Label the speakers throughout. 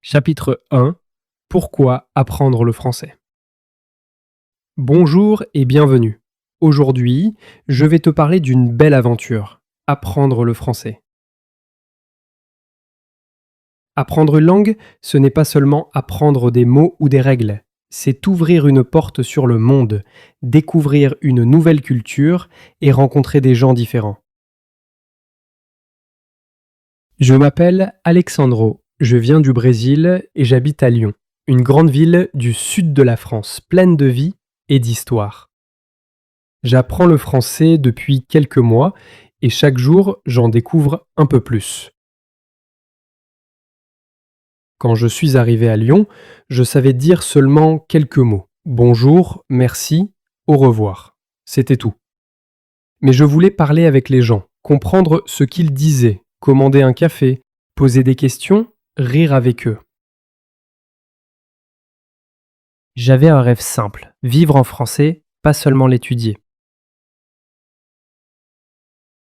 Speaker 1: Chapitre 1. Pourquoi apprendre le français? Bonjour et bienvenue. Aujourd'hui, je vais te parler d'une belle aventure, apprendre le français. Apprendre une langue, ce n'est pas seulement apprendre des mots ou des règles, c'est ouvrir une porte sur le monde, découvrir une nouvelle culture et rencontrer des gens différents. Je m'appelle Alexandro, je viens du Brésil et j'habite à Lyon, une grande ville du sud de la France, pleine de vie et d'histoire. J'apprends le français depuis quelques mois et chaque jour j'en découvre un peu plus. Quand je suis arrivé à Lyon, je savais dire seulement quelques mots. Bonjour, merci, au revoir. C'était tout. Mais je voulais parler avec les gens, comprendre ce qu'ils disaient, commander un café, poser des questions, rire avec eux. J'avais un rêve simple, vivre en français, pas seulement l'étudier.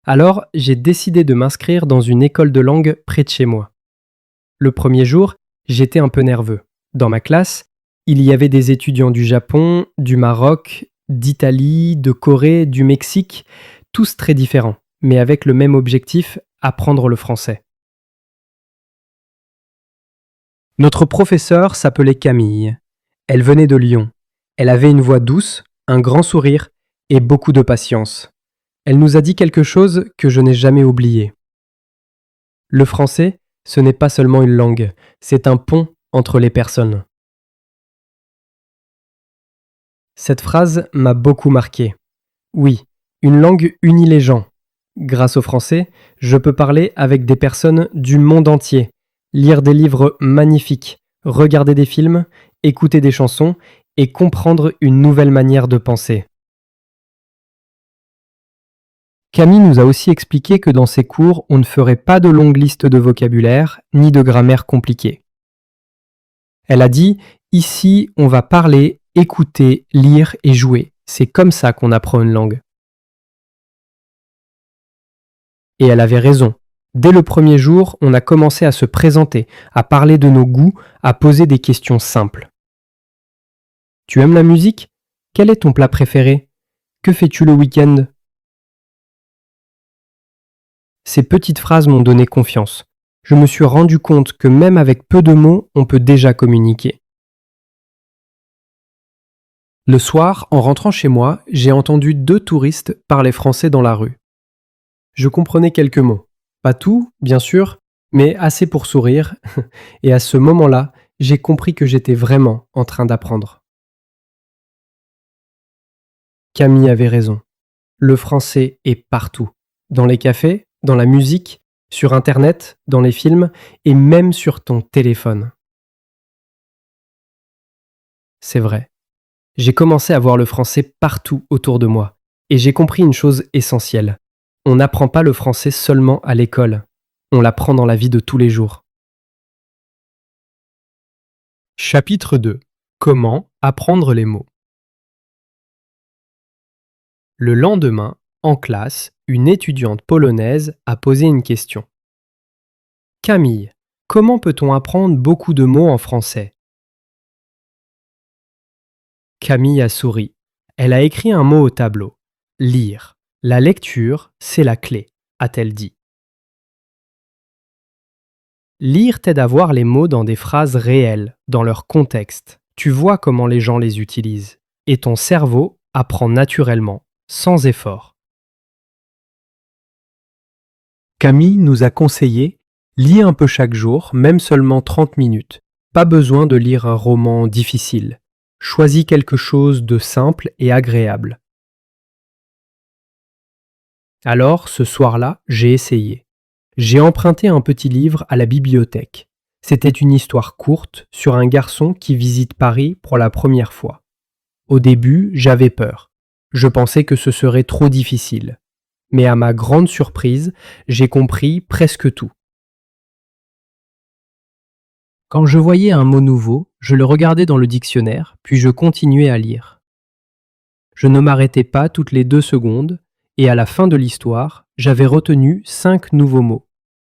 Speaker 1: Alors, j'ai décidé de m'inscrire dans une école de langue près de chez moi. Le premier jour, j'étais un peu nerveux. Dans ma classe, il y avait des étudiants du Japon, du Maroc, d'Italie, de Corée, du Mexique, tous très différents, mais avec le même objectif, apprendre le français. Notre professeure s'appelait Camille. Elle venait de Lyon. Elle avait une voix douce, un grand sourire et beaucoup de patience. Elle nous a dit quelque chose que je n'ai jamais oublié. Le français, ce n'est pas seulement une langue, c'est un pont entre les personnes. Cette phrase m'a beaucoup marqué. Oui, une langue unit les gens. Grâce au français, je peux parler avec des personnes du monde entier, lire des livres magnifiques, regarder des films, écouter des chansons et comprendre une nouvelle manière de penser. Camille nous a aussi expliqué que dans ses cours, on ne ferait pas de longues listes de vocabulaire ni de grammaire compliquée. Elle a dit « Ici, on va parler, écouter, lire et jouer. C'est comme ça qu'on apprend une langue. » Et elle avait raison. Dès le premier jour, on a commencé à se présenter, à parler de nos goûts, à poser des questions simples. Tu aimes la musique? Quel est ton plat préféré? Que fais-tu le week-end? Ces petites phrases m'ont donné confiance. Je me suis rendu compte que même avec peu de mots, on peut déjà communiquer. Le soir, en rentrant chez moi, j'ai entendu deux touristes parler français dans la rue. Je comprenais quelques mots. Pas tout, bien sûr, mais assez pour sourire. Et à ce moment-là, j'ai compris que j'étais vraiment en train d'apprendre. Camille avait raison. Le français est partout. Dans les cafés, dans la musique, sur Internet, dans les films et même sur ton téléphone. C'est vrai. J'ai commencé à voir le français partout autour de moi. Et j'ai compris une chose essentielle. On n'apprend pas le français seulement à l'école. On l'apprend dans la vie de tous les jours. Chapitre 2. Comment apprendre les mots? Le lendemain, en classe, une étudiante polonaise a posé une question. Camille, comment peut-on apprendre beaucoup de mots en français? Camille a souri. Elle a écrit un mot au tableau. Lire. La lecture, c'est la clé, a-t-elle dit. Lire t'aide à voir les mots dans des phrases réelles, dans leur contexte. Tu vois comment les gens les utilisent. Et ton cerveau apprend naturellement, sans effort. Camille nous a conseillé « Lis un peu chaque jour, même seulement 30 minutes. Pas besoin de lire un roman difficile. Choisis quelque chose de simple et agréable. » Alors, ce soir-là, j'ai essayé. J'ai emprunté un petit livre à la bibliothèque. C'était une histoire courte sur un garçon qui visite Paris pour la première fois. Au début, j'avais peur. Je pensais que ce serait trop difficile. Mais à ma grande surprise, j'ai compris presque tout. Quand je voyais un mot nouveau, je le regardais dans le dictionnaire, puis je continuais à lire. Je ne m'arrêtais pas toutes les 2 secondes, et à la fin de l'histoire, j'avais retenu 5 nouveaux mots,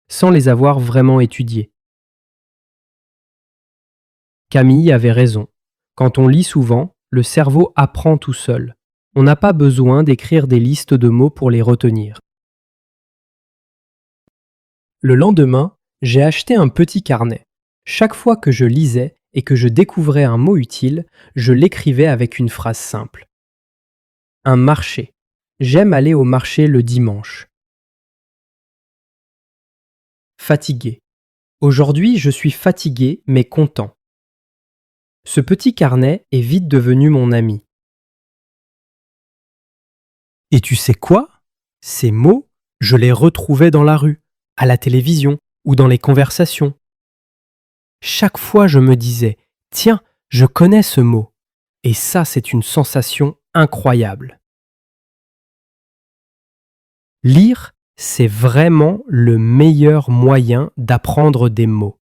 Speaker 1: sans les avoir vraiment étudiés. Camille avait raison. Quand on lit souvent, le cerveau apprend tout seul. On n'a pas besoin d'écrire des listes de mots pour les retenir. Le lendemain, j'ai acheté un petit carnet. Chaque fois que je lisais et que je découvrais un mot utile, je l'écrivais avec une phrase simple. Un marché. J'aime aller au marché le dimanche. Fatigué. Aujourd'hui, je suis fatigué mais content. Ce petit carnet est vite devenu mon ami. Et tu sais quoi? Ces mots, je les retrouvais dans la rue, à la télévision ou dans les conversations. Chaque fois, je me disais, tiens, je connais ce mot. Et ça, c'est une sensation incroyable. Lire, c'est vraiment le meilleur moyen d'apprendre des mots.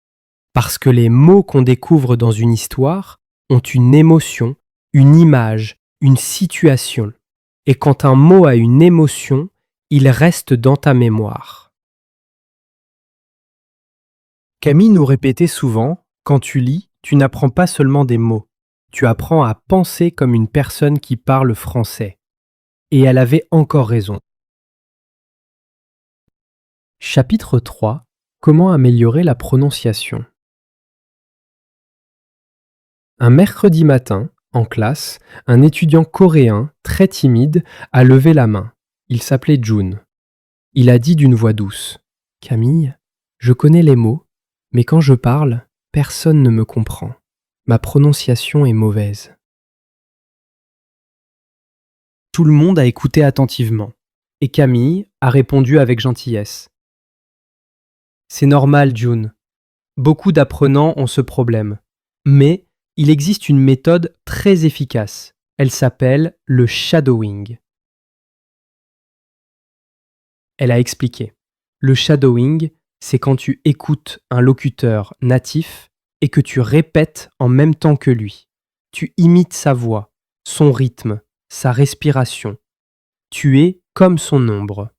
Speaker 1: Parce que les mots qu'on découvre dans une histoire ont une émotion, une image, une situation. Et quand un mot a une émotion, il reste dans ta mémoire. Camille nous répétait souvent, quand tu lis, tu n'apprends pas seulement des mots, tu apprends à penser comme une personne qui parle français. Et elle avait encore raison. Chapitre 3. Comment améliorer la prononciation? Un mercredi matin, en classe, un étudiant coréen, très timide, a levé la main. Il s'appelait Jun. Il a dit d'une voix douce: « Camille, je connais les mots, mais quand je parle, personne ne me comprend. Ma prononciation est mauvaise. » Tout le monde a écouté attentivement, et Camille a répondu avec gentillesse. « C'est normal, Jun. Beaucoup d'apprenants ont ce problème. Mais il existe une méthode très efficace. Elle s'appelle le shadowing. » Elle a expliqué. Le shadowing, c'est quand tu écoutes un locuteur natif et que tu répètes en même temps que lui. Tu imites sa voix, son rythme, sa respiration. Tu es comme son ombre.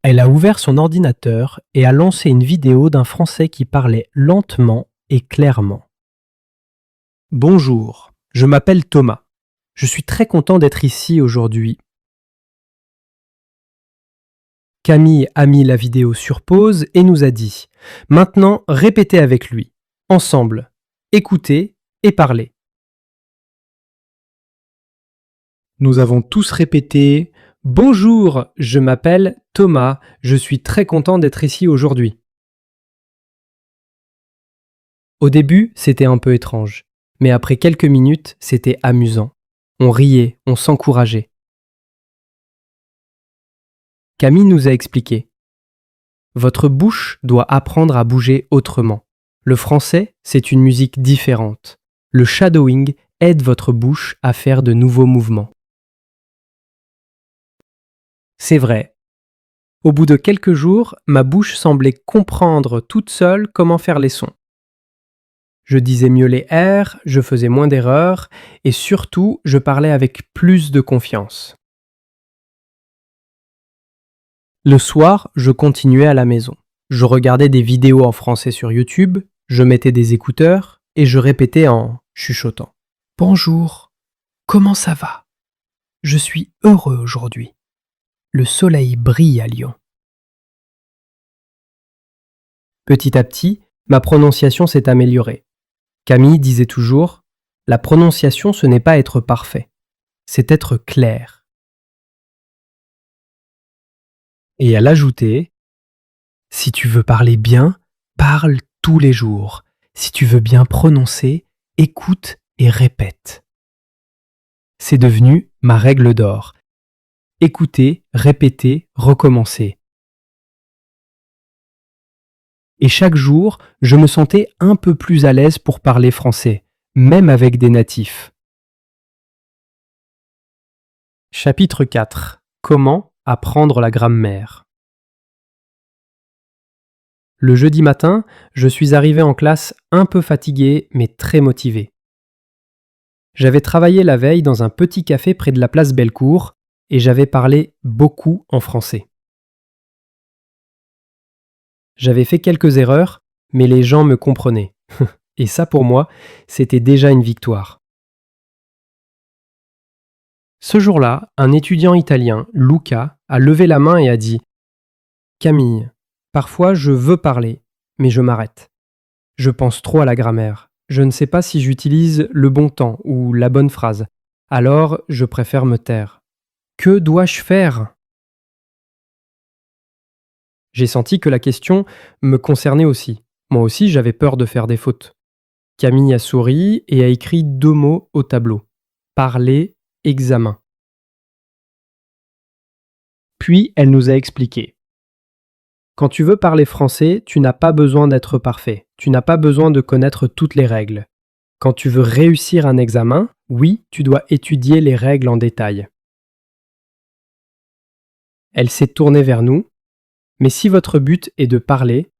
Speaker 1: Elle a ouvert son ordinateur et a lancé une vidéo d'un Français qui parlait lentement et clairement. « Bonjour, je m'appelle Thomas. Je suis très content d'être ici aujourd'hui. » Camille a mis la vidéo sur pause et nous a dit « Maintenant, répétez avec lui, ensemble, écoutez et parlez. » Nous avons tous répété « Bonjour, je m'appelle Thomas, je suis très content d'être ici aujourd'hui. » Au début, c'était un peu étrange, mais après quelques minutes, c'était amusant. On riait, on s'encourageait. Camille nous a expliqué. Votre bouche doit apprendre à bouger autrement. Le français, c'est une musique différente. Le shadowing aide votre bouche à faire de nouveaux mouvements. C'est vrai. Au bout de quelques jours, ma bouche semblait comprendre toute seule comment faire les sons. Je disais mieux les R, je faisais moins d'erreurs et surtout, je parlais avec plus de confiance. Le soir, je continuais à la maison. Je regardais des vidéos en français sur YouTube, je mettais des écouteurs et je répétais en chuchotant. « Bonjour, comment ça va? Je suis heureux aujourd'hui. Le soleil brille à Lyon. » Petit à petit, ma prononciation s'est améliorée. Camille disait toujours « La prononciation, ce n'est pas être parfait, c'est être clair. » Et elle ajoutait « Si tu veux parler bien, parle tous les jours. Si tu veux bien prononcer, écoute et répète. » C'est devenu ma règle d'or. Écouter, répéter, recommencer. Et chaque jour, je me sentais un peu plus à l'aise pour parler français, même avec des natifs. Chapitre 4. Comment apprendre la grammaire? Le jeudi matin, je suis arrivé en classe un peu fatigué, mais très motivé. J'avais travaillé la veille dans un petit café près de la place Bellecour et j'avais parlé beaucoup en français. J'avais fait quelques erreurs, mais les gens me comprenaient. Et ça, pour moi, c'était déjà une victoire. Ce jour-là, un étudiant italien, Luca, a levé la main et a dit « Camille, parfois je veux parler, mais je m'arrête. Je pense trop à la grammaire. Je ne sais pas si j'utilise le bon temps ou la bonne phrase. Alors, je préfère me taire. Que dois-je faire ?» J'ai senti que la question me concernait aussi. Moi aussi, j'avais peur de faire des fautes. Camille a souri et a écrit 2 mots au tableau. Parler, examen. Puis elle nous a expliqué. Quand tu veux parler français, tu n'as pas besoin d'être parfait. Tu n'as pas besoin de connaître toutes les règles. Quand tu veux réussir un examen, oui, tu dois étudier les règles en détail. Elle s'est tournée vers nous. Mais si votre but est de parler,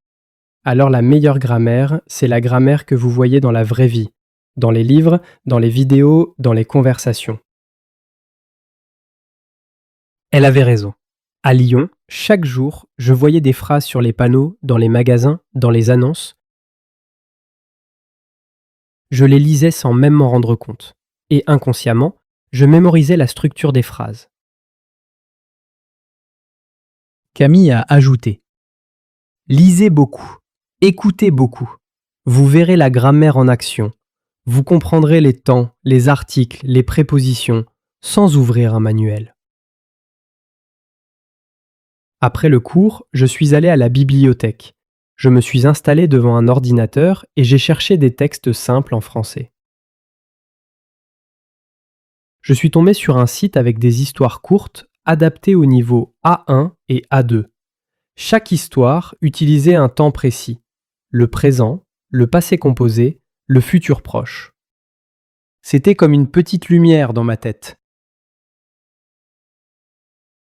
Speaker 1: alors la meilleure grammaire, c'est la grammaire que vous voyez dans la vraie vie, dans les livres, dans les vidéos, dans les conversations. Elle avait raison. À Lyon, chaque jour, je voyais des phrases sur les panneaux, dans les magasins, dans les annonces. Je les lisais sans même m'en rendre compte. Et inconsciemment, je mémorisais la structure des phrases. Camille a ajouté. Lisez beaucoup, écoutez beaucoup. Vous verrez la grammaire en action. Vous comprendrez les temps, les articles, les prépositions, sans ouvrir un manuel. Après le cours, je suis allé à la bibliothèque. Je me suis installé devant un ordinateur et j'ai cherché des textes simples en français. Je suis tombé sur un site avec des histoires courtes adaptées au niveau A1 et A2. Chaque histoire utilisait un temps précis, le présent, le passé composé, le futur proche. C'était comme une petite lumière dans ma tête.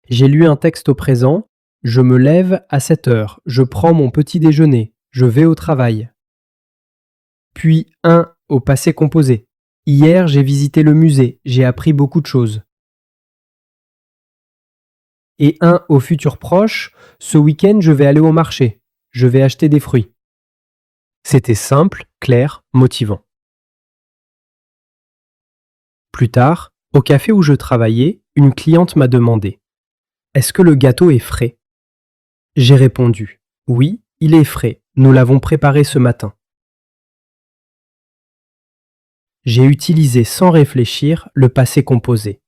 Speaker 1: J'ai lu un texte au présent, je me lève à 7 heures, je prends mon petit déjeuner, je vais au travail. Puis un au passé composé. Hier, j'ai visité le musée, j'ai appris beaucoup de choses. Et un au futur proche, ce week-end, je vais aller au marché, je vais acheter des fruits. C'était simple, clair, motivant. Plus tard, au café où je travaillais, une cliente m'a demandé « Est-ce que le gâteau est frais ?» J'ai répondu « Oui, il est frais, nous l'avons préparé ce matin. » J'ai utilisé sans réfléchir le passé composé.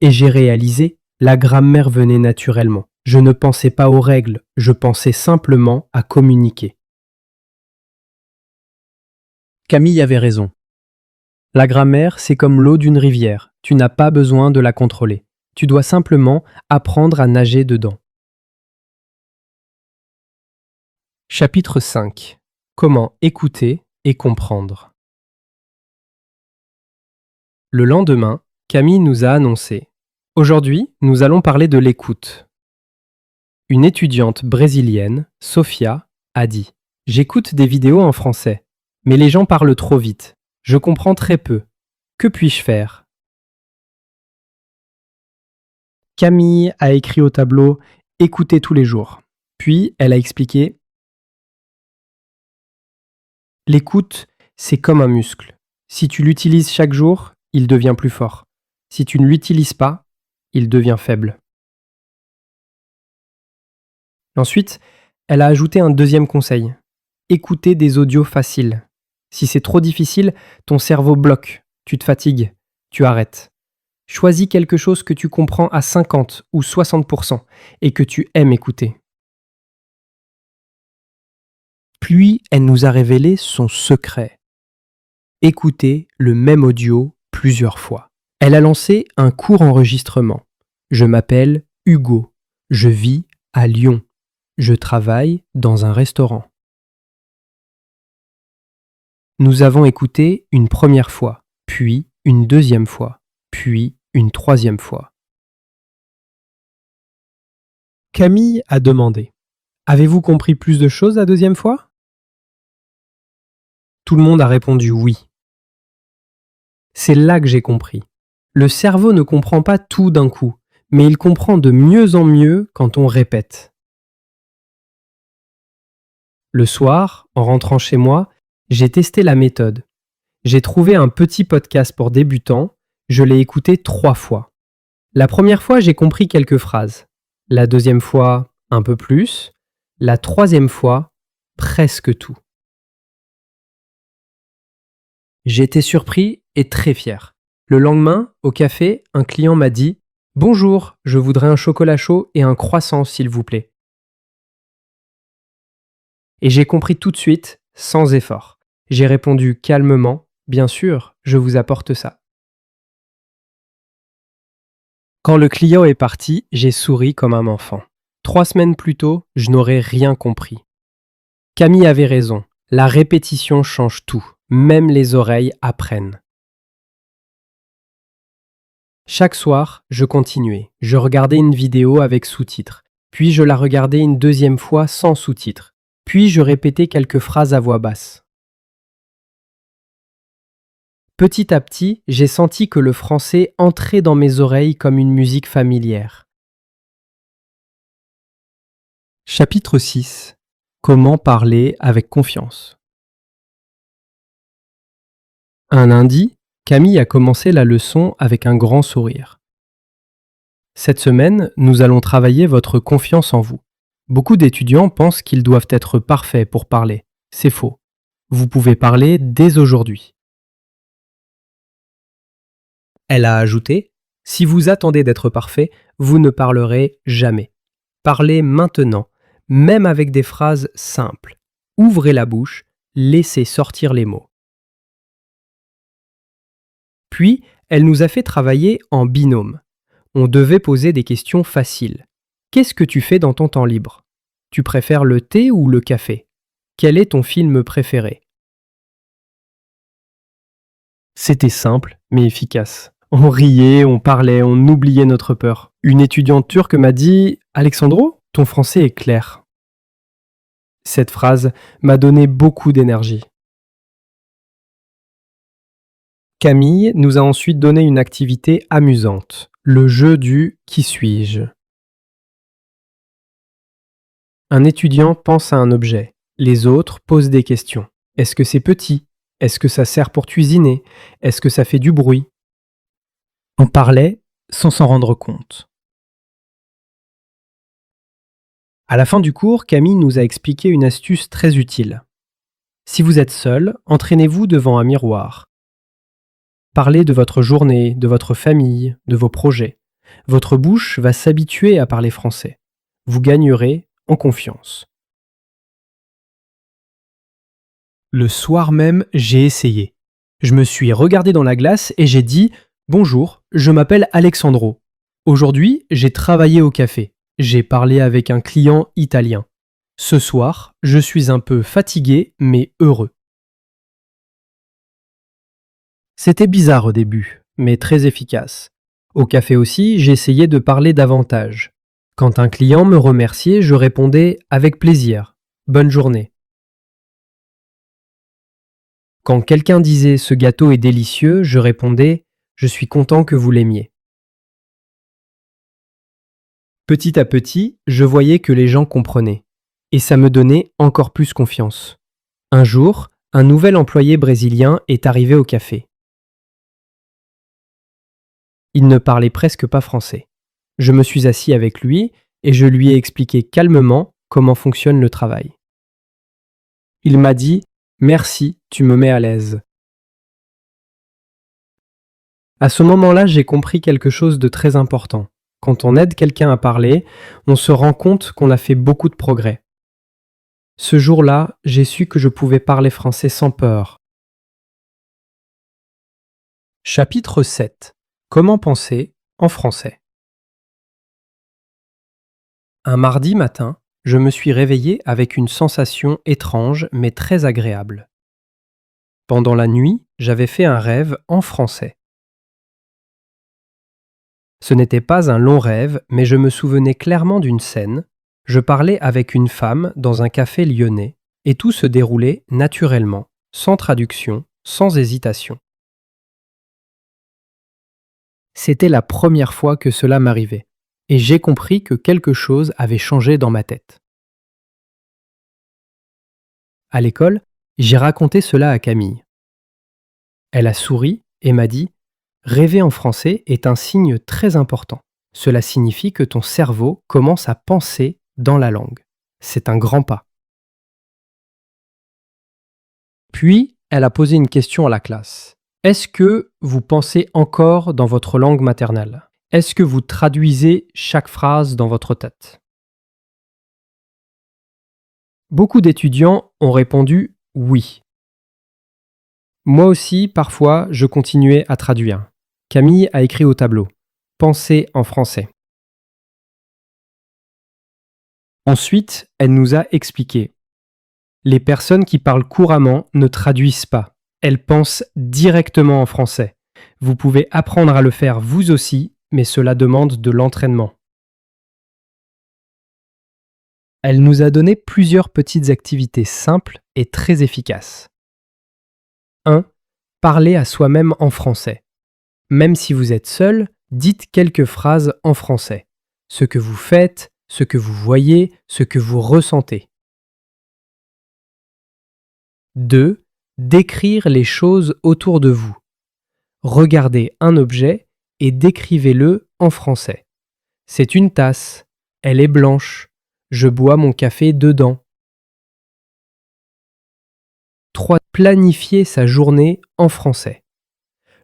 Speaker 1: Et j'ai réalisé, la grammaire venait naturellement. Je ne pensais pas aux règles, je pensais simplement à communiquer. Camille avait raison. La grammaire, c'est comme l'eau d'une rivière. Tu n'as pas besoin de la contrôler. Tu dois simplement apprendre à nager dedans. Chapitre 5. Comment écouter et comprendre. Le lendemain, Camille nous a annoncé « Aujourd'hui, nous allons parler de l'écoute ». Une étudiante brésilienne, Sofia, a dit « J'écoute des vidéos en français, mais les gens parlent trop vite. Je comprends très peu. Que puis-je faire ?» Camille a écrit au tableau « Écoutez tous les jours ». Puis, elle a expliqué « L'écoute, c'est comme un muscle. Si tu l'utilises chaque jour, il devient plus fort. Si tu ne l'utilises pas, il devient faible. » Ensuite, elle a ajouté un deuxième conseil. Écouter des audios faciles. Si c'est trop difficile, ton cerveau bloque, tu te fatigues, tu arrêtes. Choisis quelque chose que tu comprends à 50 ou 60% et que tu aimes écouter. Puis, elle nous a révélé son secret. Écouter le même audio plusieurs fois. Elle a lancé un court enregistrement. Je m'appelle Hugo. Je vis à Lyon. Je travaille dans un restaurant. Nous avons écouté une première fois, puis une deuxième fois, puis une troisième fois. Camille a demandé « Avez-vous compris plus de choses la deuxième fois ?» Tout le monde a répondu « Oui ». C'est là que j'ai compris. Le cerveau ne comprend pas tout d'un coup, mais il comprend de mieux en mieux quand on répète. Le soir, en rentrant chez moi, j'ai testé la méthode. J'ai trouvé un petit podcast pour débutants, je l'ai écouté 3 fois. La première fois, j'ai compris quelques phrases. La deuxième fois, un peu plus. La troisième fois, presque tout. J'étais surpris et très fier. Le lendemain, au café, un client m'a dit « Bonjour, je voudrais un chocolat chaud et un croissant s'il vous plaît ». Et j'ai compris tout de suite, sans effort. J'ai répondu calmement « Bien sûr, je vous apporte ça ». Quand le client est parti, j'ai souri comme un enfant. 3 semaines plus tôt, je n'aurais rien compris. Camille avait raison, la répétition change tout, même les oreilles apprennent. Chaque soir, je continuais. Je regardais une vidéo avec sous-titres, puis je la regardais une deuxième fois sans sous-titres, puis je répétais quelques phrases à voix basse. Petit à petit, j'ai senti que le français entrait dans mes oreilles comme une musique familière. Chapitre 6. Comment parler avec confiance. Un lundi, Camille a commencé la leçon avec un grand sourire. Cette semaine, nous allons travailler votre confiance en vous. Beaucoup d'étudiants pensent qu'ils doivent être parfaits pour parler. C'est faux. Vous pouvez parler dès aujourd'hui. Elle a ajouté, si vous attendez d'être parfait, vous ne parlerez jamais. Parlez maintenant, même avec des phrases simples. Ouvrez la bouche, laissez sortir les mots. Puis, elle nous a fait travailler en binôme. On devait poser des questions faciles. Qu'est-ce que tu fais dans ton temps libre? Tu préfères le thé ou le café? Quel est ton film préféré? C'était simple, mais efficace. On riait, on parlait, on oubliait notre peur. Une étudiante turque m'a dit « Alexandro, ton français est clair ». Cette phrase m'a donné beaucoup d'énergie. Camille nous a ensuite donné une activité amusante, le jeu du « Qui suis-je ». Un étudiant pense à un objet, les autres posent des questions. Est-ce que c'est petit? Est-ce que ça sert pour cuisiner? Est-ce que ça fait du bruit? On parlait sans s'en rendre compte. À la fin du cours, Camille nous a expliqué une astuce très utile. Si vous êtes seul, entraînez-vous devant un miroir. Parlez de votre journée, de votre famille, de vos projets. Votre bouche va s'habituer à parler français. Vous gagnerez en confiance. Le soir même, j'ai essayé. Je me suis regardé dans la glace et j'ai dit « Bonjour, je m'appelle Alexandro. Aujourd'hui, j'ai travaillé au café. J'ai parlé avec un client italien. Ce soir, je suis un peu fatigué mais heureux. » C'était bizarre au début, mais très efficace. Au café aussi, j'essayais de parler davantage. Quand un client me remerciait, je répondais « Avec plaisir. Bonne journée. » Quand quelqu'un disait « Ce gâteau est délicieux », je répondais « Je suis content que vous l'aimiez. » Petit à petit, je voyais que les gens comprenaient. Et ça me donnait encore plus confiance. Un jour, un nouvel employé brésilien est arrivé au café. Il ne parlait presque pas français. Je me suis assis avec lui et je lui ai expliqué calmement comment fonctionne le travail. Il m'a dit « Merci, tu me mets à l'aise ». À ce moment-là, j'ai compris quelque chose de très important. Quand on aide quelqu'un à parler, on se rend compte qu'on a fait beaucoup de progrès. Ce jour-là, j'ai su que je pouvais parler français sans peur. Chapitre 7. Comment penser en français? Un mardi matin, je me suis réveillé avec une sensation étrange mais très agréable. Pendant la nuit, j'avais fait un rêve en français. Ce n'était pas un long rêve, mais je me souvenais clairement d'une scène. Je parlais avec une femme dans un café lyonnais, et tout se déroulait naturellement, sans traduction, sans hésitation. C'était la première fois que cela m'arrivait, et j'ai compris que quelque chose avait changé dans ma tête. À l'école, j'ai raconté cela à Camille. Elle a souri et m'a dit: rêver en français est un signe très important. Cela signifie que ton cerveau commence à penser dans la langue. C'est un grand pas. Puis, elle a posé une question à la classe. Est-ce que vous pensez encore dans votre langue maternelle? Est-ce que vous traduisez chaque phrase dans votre tête? Beaucoup d'étudiants ont répondu oui. Moi aussi, parfois, je continuais à traduire. Camille a écrit au tableau: Pensez en français. Ensuite, elle nous a expliqué: les personnes qui parlent couramment ne traduisent pas. Elles pensent directement en français. Vous pouvez apprendre à le faire vous aussi, mais cela demande de l'entraînement. Elle nous a donné plusieurs petites activités simples et très efficaces. 1. Parler à soi-même en français. Même si vous êtes seul, dites quelques phrases en français. Ce que vous faites, ce que vous voyez, ce que vous ressentez. 2. Décrire les choses autour de vous. Regardez un objet et décrivez-le en français. C'est une tasse. Elle est blanche. Je bois mon café dedans. 3. Planifier sa journée en français.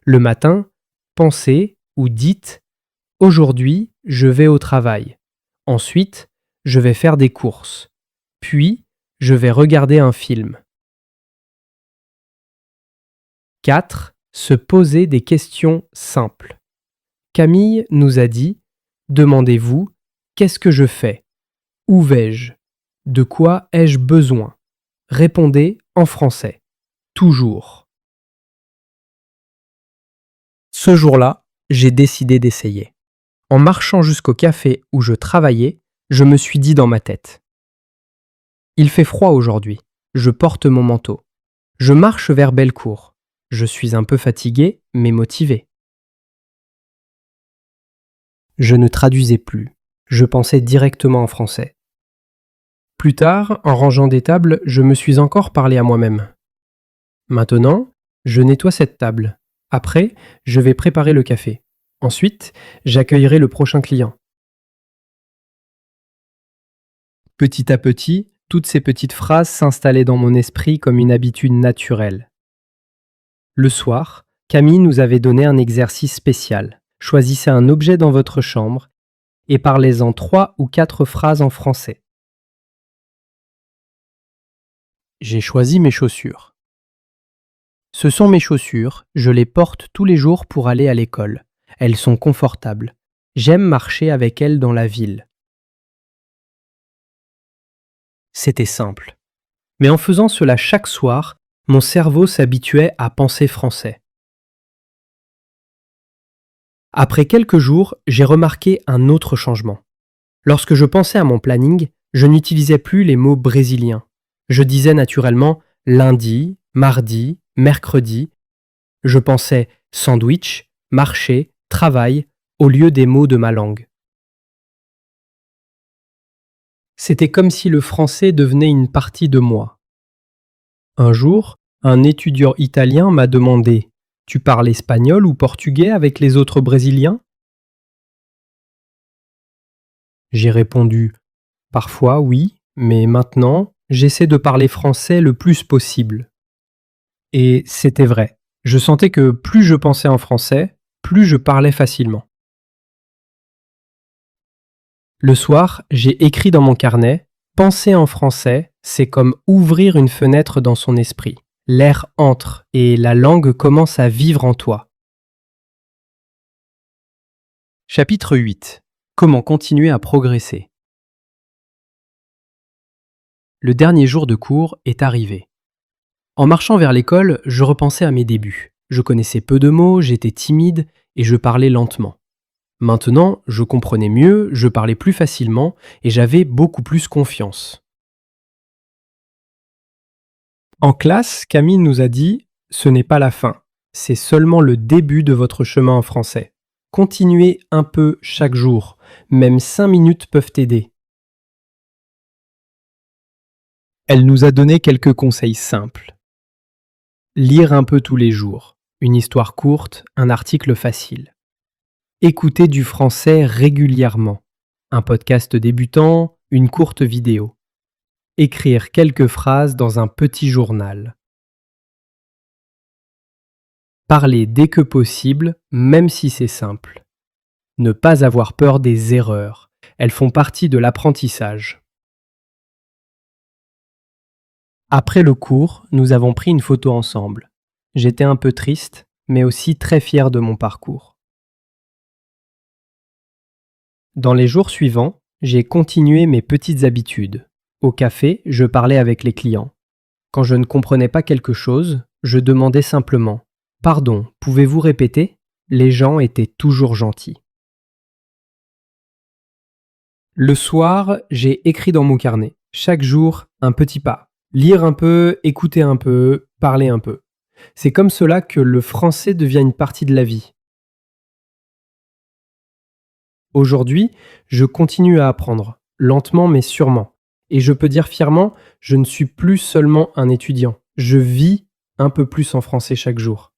Speaker 1: Le matin, pensez ou dites: aujourd'hui, je vais au travail. Ensuite, je vais faire des courses. Puis, je vais regarder un film. 4. Se poser des questions simples. Camille nous a dit: demandez-vous: qu'est-ce que je fais? Où vais-je? De quoi ai-je besoin? Répondez en français. Toujours. Ce jour-là, j'ai décidé d'essayer. En marchant jusqu'au café où je travaillais, je me suis dit dans ma tête: il fait froid aujourd'hui. Je porte mon manteau. Je marche vers Bellecour. Je suis un peu fatigué, mais motivé. Je ne traduisais plus. Je pensais directement en français. Plus tard, en rangeant des tables, je me suis encore parlé à moi-même. Maintenant, je nettoie cette table. Après, je vais préparer le café. Ensuite, j'accueillerai le prochain client. Petit à petit, toutes ces petites phrases s'installaient dans mon esprit comme une habitude naturelle. Le soir, Camille nous avait donné un exercice spécial. Choisissez un objet dans votre chambre et parlez-en 3 ou 4 phrases en français. J'ai choisi mes chaussures. Ce sont mes chaussures, je les porte tous les jours pour aller à l'école. Elles sont confortables. J'aime marcher avec elles dans la ville. C'était simple. Mais en faisant cela chaque soir, mon cerveau s'habituait à penser français. Après quelques jours, j'ai remarqué un autre changement. Lorsque je pensais à mon planning, je n'utilisais plus les mots brésiliens. Je disais naturellement lundi, mardi, mercredi. Je pensais sandwich, marché, travail, au lieu des mots de ma langue. C'était comme si le français devenait une partie de moi. Un jour, un étudiant italien m'a demandé: tu parles espagnol ou portugais avec les autres Brésiliens? J'ai répondu: parfois oui, mais maintenant, j'essaie de parler français le plus possible. Et c'était vrai. Je sentais que plus je pensais en français, plus je parlais facilement. Le soir, j'ai écrit dans mon carnet: penser en français, c'est comme ouvrir une fenêtre dans son esprit. L'air entre et la langue commence à vivre en toi. Chapitre 8. Comment continuer à progresser? Le dernier jour de cours est arrivé. En marchant vers l'école, je repensais à mes débuts. Je connaissais peu de mots, j'étais timide et je parlais lentement. Maintenant, je comprenais mieux, je parlais plus facilement et j'avais beaucoup plus confiance. En classe, Camille nous a dit: ce n'est pas la fin, c'est seulement le début de votre chemin en français. Continuez un peu chaque jour, même 5 minutes peuvent t'aider. Elle nous a donné quelques conseils simples. Lire un peu tous les jours, une histoire courte, un article facile. Écouter du français régulièrement, un podcast débutant, une courte vidéo. Écrire quelques phrases dans un petit journal. Parler dès que possible, même si c'est simple. Ne pas avoir peur des erreurs. Elles font partie de l'apprentissage. Après le cours, nous avons pris une photo ensemble. J'étais un peu triste, mais aussi très fier de mon parcours. Dans les jours suivants, j'ai continué mes petites habitudes. Au café, je parlais avec les clients. Quand je ne comprenais pas quelque chose, je demandais simplement « Pardon, pouvez-vous répéter ?» Les gens étaient toujours gentils. Le soir, j'ai écrit dans mon carnet. Chaque jour, un petit pas. Lire un peu, écouter un peu, parler un peu. C'est comme cela que le français devient une partie de la vie. Aujourd'hui, je continue à apprendre, lentement mais sûrement. Et je peux dire fièrement, je ne suis plus seulement un étudiant. Je vis un peu plus en français chaque jour.